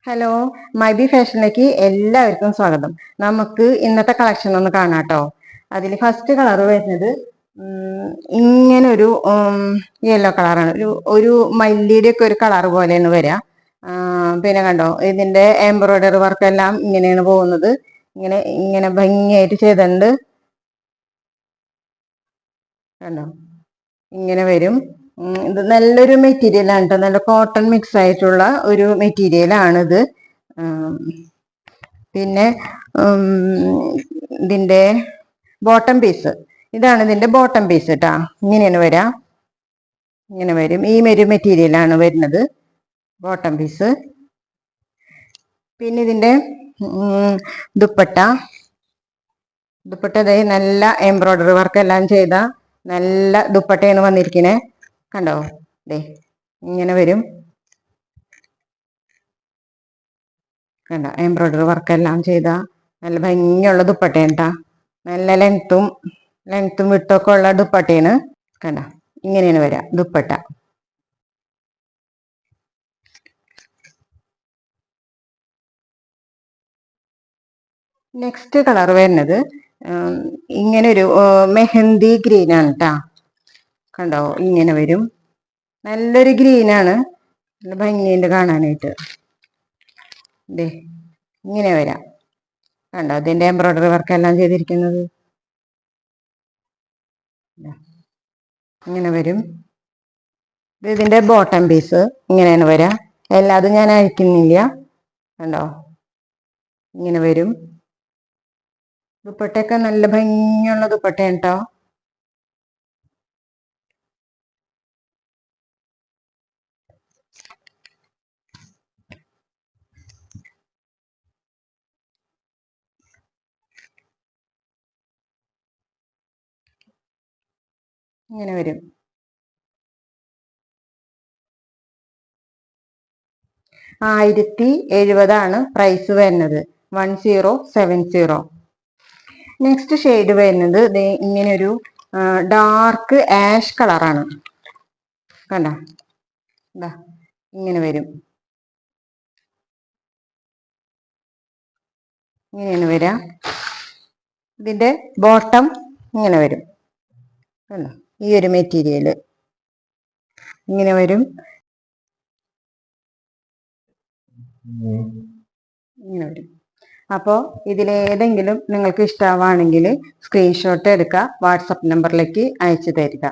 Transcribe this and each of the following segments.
Hello, മൈബി ഫാഷനിലേക്ക് എല്ലാവർക്കും സ്വാഗതം. നമുക്ക് ഇന്നത്തെ കളക്ഷൻ ഒന്ന് കാണാം കേട്ടോ. അതിൽ ഫസ്റ്റ് കളർ വരുന്നത് ഇങ്ങനെ ഒരു യെല്ലോ കളറാണ്. ഒരു മല്ലിയുടെ ഒക്കെ ഒരു കളർ പോലെയാണ് വരിക. പിന്നെ കണ്ടോ, ഇതിന്റെ എംബ്രോയിഡറി വർക്ക് എല്ലാം ഇങ്ങനെയാണ് പോകുന്നത്. ഇങ്ങനെ ഇങ്ങനെ ഭംഗിയായിട്ട് ചെയ്തിട്ടുണ്ട്. കണ്ടോ, ഇങ്ങനെ വരും. ഇത് നല്ലൊരു മെറ്റീരിയൽ ആണ് കേട്ടോ. നല്ല കോട്ടൺ മിക്സ് ആയിട്ടുള്ള ഒരു മെറ്റീരിയൽ ആണിത്. പിന്നെ ഇതിന്റെ ബോട്ടം പീസ് ഇതാണ്. ഇതിന്റെ ബോട്ടം പീസ് കേട്ടാ. ഇങ്ങനെയാണ് വരാ. ഇങ്ങനെ വരും. ഈ ഒരു മെറ്റീരിയൽ ആണ് വരുന്നത് ബോട്ടം പീസ്. പിന്നെ ഇതിന്റെ ദുപ്പട്ട നല്ല എംബ്രോയിഡറി വർക്ക് എല്ലാം ചെയ്ത നല്ല ദുപ്പട്ടയാണ് വന്നിരിക്കണേ. കണ്ടോ, ദേ ഇങ്ങനെ വരും. കണ്ടോ, എംബ്രോയിഡറി വർക്ക് എല്ലാം ചെയ്ത നല്ല ഭംഗിയുള്ള ദുപ്പട്ടയാണ്. നല്ല ലെങ്ത്തും വിട്ടൊക്കെ ഉള്ള ദുപ്പട്ടയാണ്. കണ്ടോ, ഇങ്ങനെയാണ് വരിക ദുപ്പട്ട. നെക്സ്റ്റ് കളർ വരുന്നത് ഇങ്ങനെ ഒരു മെഹന്തി ഗ്രീൻ ആണ് കേട്ടാ. കണ്ടോ, ഇങ്ങനെ വരും. നല്ലൊരു ഗ്രീനാണ്. നല്ല ഭംഗിയുണ്ട് കാണാനായിട്ട്. ദേ ഇങ്ങനെ വരാം. കണ്ടോ, അതിന്റെ എംബ്രോയിഡറി വർക്ക് എല്ലാം ചെയ്തിരിക്കുന്നത്. ഇങ്ങനെ വരും. ഇതിന്റെ ബോട്ടം പീസ് ഇങ്ങനെയാണ് വരാ. എല്ലാതും ഞാൻ അഴിക്കുന്നില്ല. കണ്ടോ, ഇങ്ങനെ വരും. ദുപ്പട്ടയൊക്കെ നല്ല ഭംഗിയുള്ള ദുപ്പട്ടയാണ് കേട്ടോ. ഇങ്ങനെ വരും. 1070 പ്രൈസ് വരുന്നത്. 1070. നെക്സ്റ്റ് ഷെയ്ഡ് വരുന്നത് ഇങ്ങനെ ഒരു ഡാർക്ക് ആഷ് കളറാണ്. കണ്ട, ഇങ്ങനെ വരും. ഇങ്ങനെയാണ് വരിക. ഇതിന്റെ ബോട്ടം ഇങ്ങനെ വരും. കണ്ടോ, ഈ ഒരു മെറ്റീരിയല് ഇങ്ങനെ വരും. ഇങ്ങനെ വരും. അപ്പോൾ ഇതിലേതെങ്കിലും നിങ്ങൾക്ക് ഇഷ്ടമാണെങ്കിൽ സ്ക്രീൻഷോട്ട് എടുക്കുക, വാട്സപ്പ് നമ്പറിലേക്ക് അയച്ചു തരിക.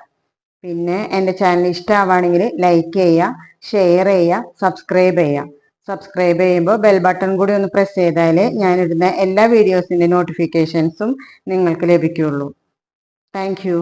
പിന്നെ എൻ്റെ ചാനൽ ഇഷ്ടമാണെങ്കിൽ ലൈക്ക് ചെയ്യുക, ഷെയർ ചെയ്യുക, സബ്സ്ക്രൈബ് ചെയ്യുക. സബ്സ്ക്രൈബ് ചെയ്യുമ്പോൾ ബെൽ ബട്ടൺ കൂടി ഒന്ന് പ്രസ് ചെയ്താൽ ഞാനിടുന്ന എല്ലാ വീഡിയോസിൻ്റെ നോട്ടിഫിക്കേഷൻസും നിങ്ങൾക്ക് ലഭിക്കുകയുള്ളൂ. Thank you.